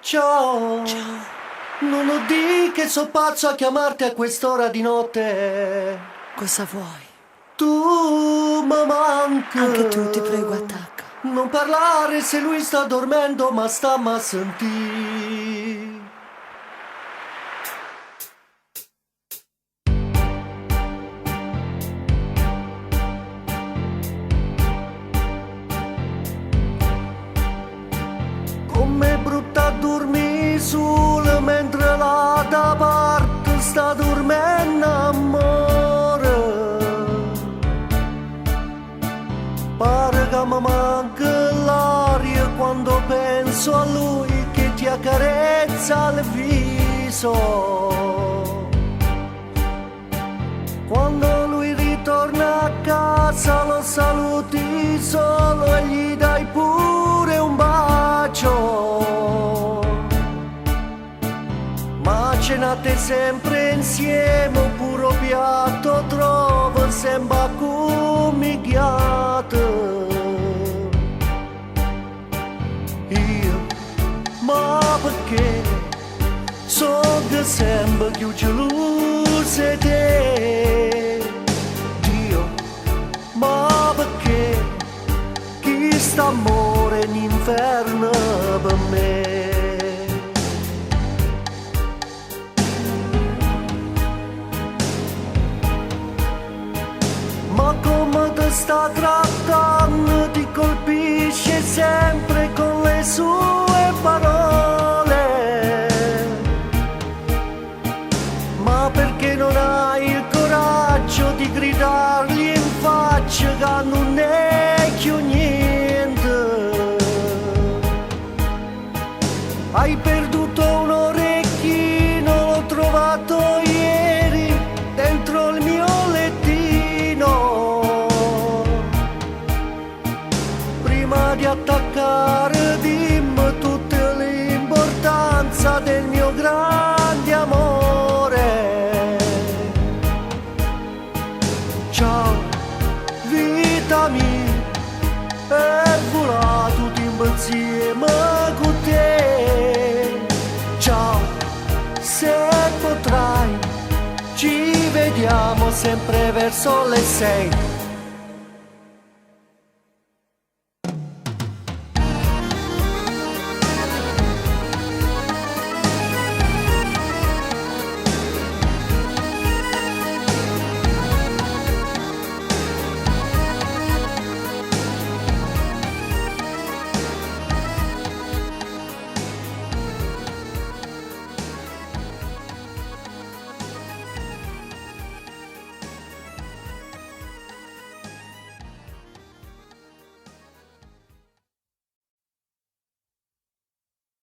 Ciao. Ciao. Non lo di che so pazzo a chiamarti a quest'ora di notte. Cosa vuoi? Tu mi manchi. Anche tu, ti prego, attacca. Non parlare se lui sta dormendo, ma stamma a sentire. Com'è brutta dormire solo mentre la da parte sta dormendo, amore. Pare che mi manca l'aria quando penso a lui che ti accarezza il viso. Quando lui ritorna a casa lo saluti solo e gli dai pure un bacio. Ma cenate sempre insieme, un puro piatto trovo sembra cumigliato. Io, ma perché so che sembra più geloso di te? Dio, ma perché chi sta amore in inferno per me? Ma come ti sta trattando, ti colpisce sempre con le sue parole. Ma perché non hai il coraggio di gridargli in faccia che non è più niente? Hai perduto un orecchino, l'ho trovato ieri dentro il mio lettino. Prima di attaccare dimmi tutta l'importanza del mio grande amore. Ciao, vita mia, è volato insieme con te. Ciao, se potrai, ci vediamo sempre verso le 6.